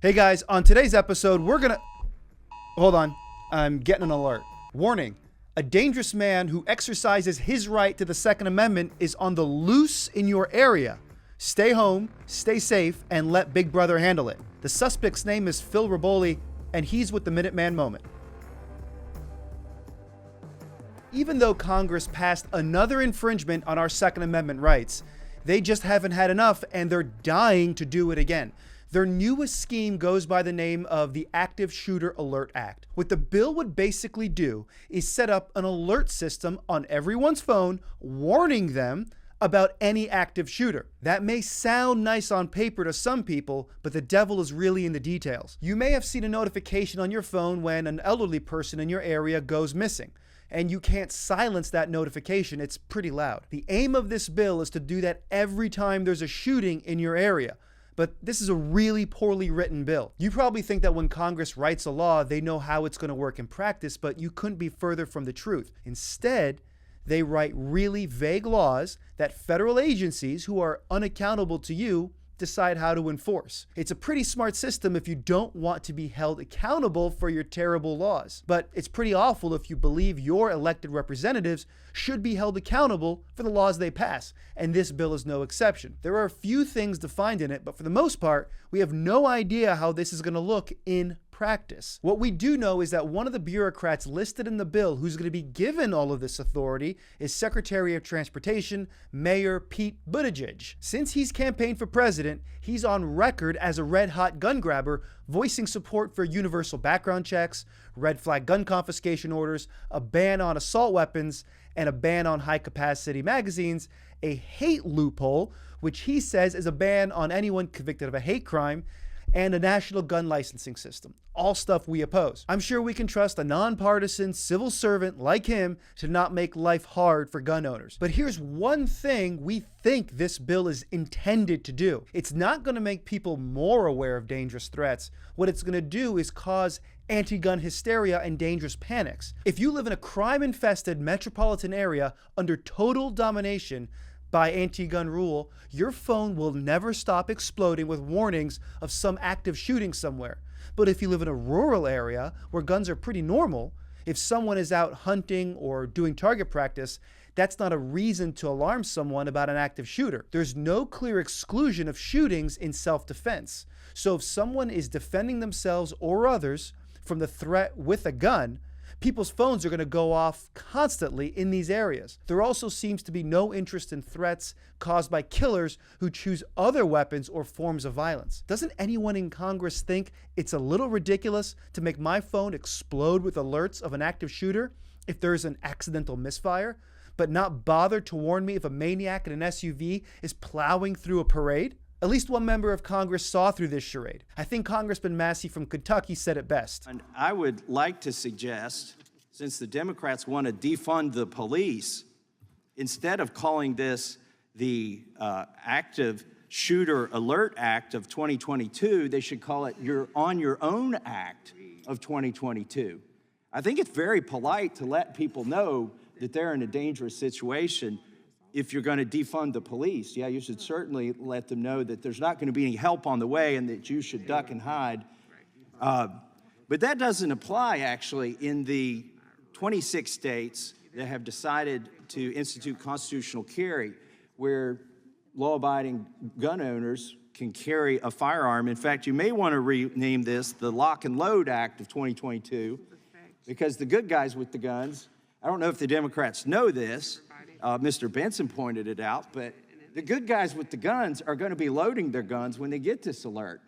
Hey guys, on today's episode, hold on, I'm getting an alert. Warning, a dangerous man who exercises his right to the Second Amendment is on the loose in your area. Stay home, stay safe, and let Big Brother handle it. The suspect's name is Phil Raboli, and he's with the Minuteman Moment. Even though Congress passed another infringement on our Second Amendment rights, they just haven't had enough and they're dying to do it again. Their newest scheme goes by the name of the Active Shooter Alert Act. What the bill would basically do is set up an alert system on everyone's phone, warning them about any active shooter. That may sound nice on paper to some people, but the devil is really in the details. You may have seen a notification on your phone when an elderly person in your area goes missing, and you can't silence that notification. It's pretty loud. The aim of this bill is to do that every time there's a shooting in your area. But this is a really poorly written bill. You probably think that when Congress writes a law, they know how it's going to work in practice, but you couldn't be further from the truth. Instead, they write really vague laws that federal agencies who are unaccountable to you decide how to enforce. It's a pretty smart system if you don't want to be held accountable for your terrible laws. But it's pretty awful if you believe your elected representatives should be held accountable for the laws they pass, and this bill is no exception. There are a few things defined in it, but for the most part, we have no idea how this is going to look in practice. What we do know is that one of the bureaucrats listed in the bill who's going to be given all of this authority is Secretary of Transportation, Mayor Pete Buttigieg. Since he's campaigned for president, he's on record as a red-hot gun grabber, voicing support for universal background checks, red flag gun confiscation orders, a ban on assault weapons, and a ban on high-capacity magazines, a hate loophole, which he says is a ban on anyone convicted of a hate crime, and a national gun licensing system. All stuff we oppose. I'm sure we can trust a nonpartisan civil servant like him to not make life hard for gun owners. But here's one thing we think this bill is intended to do. It's not going to make people more aware of dangerous threats. What it's going to do is cause anti-gun hysteria and dangerous panics. If you live in a crime-infested metropolitan area under total domination by anti-gun rule, your phone will never stop exploding with warnings of some active shooting somewhere. But if you live in a rural area where guns are pretty normal, if someone is out hunting or doing target practice, that's not a reason to alarm someone about an active shooter. There's no clear exclusion of shootings in self-defense. So if someone is defending themselves or others from the threat with a gun, people's phones are going to go off constantly in these areas. There also seems to be no interest in threats caused by killers who choose other weapons or forms of violence. Doesn't anyone in Congress think it's a little ridiculous to make my phone explode with alerts of an active shooter if there's an accidental misfire, but not bother to warn me if a maniac in an SUV is plowing through a parade? At least one member of Congress saw through this charade. I think Congressman Massey from Kentucky said it best. And I would like to suggest, since the Democrats want to defund the police, instead of calling this the Active Shooter Alert Act of 2022, they should call it Your On Your Own Act of 2022. I think it's very polite to let people know that they're in a dangerous situation. If you're going to defund the police, yeah, you should certainly let them know that there's not going to be any help on the way and that you should duck and hide. But that doesn't apply, actually, in the 26 states that have decided to institute constitutional carry, where law-abiding gun owners can carry a firearm. In fact, you may want to rename this the Lock and Load Act of 2022, because the good guys with the guns, I don't know if the Democrats know this, Mr. Benson pointed it out, but the good guys with the guns are going to be loading their guns when they get this alert.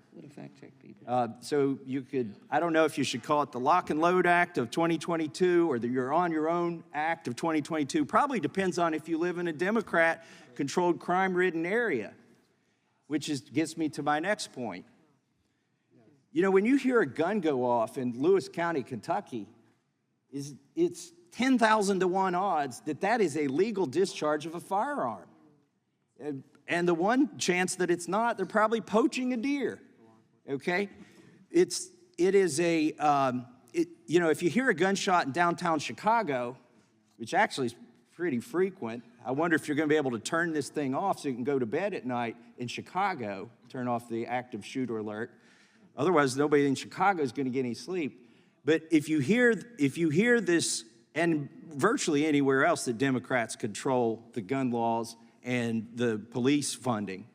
So you could, I don't know if you should call it the Lock and Load Act of 2022 or the You're On Your Own Act of 2022. Probably depends on if you live in a Democrat-controlled crime-ridden area, which gets me to my next point. You know, when you hear a gun go off in Lewis County, Kentucky, it's 10,000 to 1 odds that is a legal discharge of a firearm. And the one chance that it's not, they're probably poaching a deer, okay? It is a, you know, if you hear a gunshot in downtown Chicago, which actually is pretty frequent, I wonder if you're gonna be able to turn this thing off so you can go to bed at night in Chicago, turn off the active shooter alert. Otherwise, nobody in Chicago is going to get any sleep. But if you hear this, and virtually anywhere else that Democrats control the gun laws and the police funding,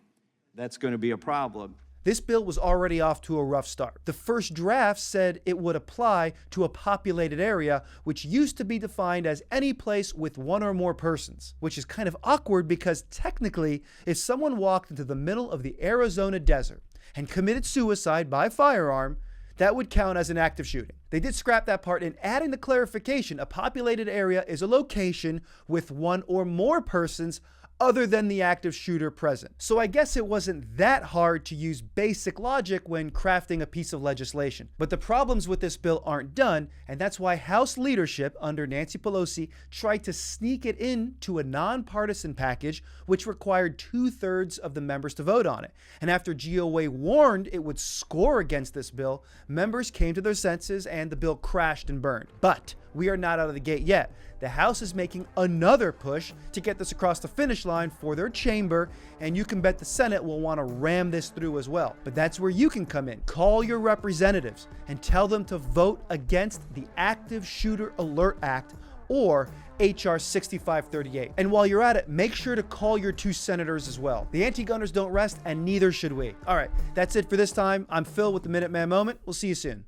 that's going to be a problem. This bill was already off to a rough start. The first draft said it would apply to a populated area, which used to be defined as any place with one or more persons, which is kind of awkward because technically, if someone walked into the middle of the Arizona desert and committed suicide by firearm, that would count as an active shooting. They did scrap that part in adding the clarification: a populated area is a location with one or more persons other than the active shooter present. So I guess it wasn't that hard to use basic logic when crafting a piece of legislation. But the problems with this bill aren't done, and that's why House leadership under Nancy Pelosi tried to sneak it into a nonpartisan package, which required 2/3 of the members to vote on it. And after GOA warned it would score against this bill, members came to their senses and the bill crashed and burned. But we are not out of the gate yet. The House is making another push to get this across the finish line for their chamber, and you can bet the Senate will want to ram this through as well. But that's where you can come in. Call your representatives and tell them to vote against the Active Shooter Alert Act, or HR 6538. And while you're at it, make sure to call your 2 senators as well. The anti-gunners don't rest, and neither should we. All right, that's it for this time. I'm Phil with the Minuteman Moment. We'll see you soon.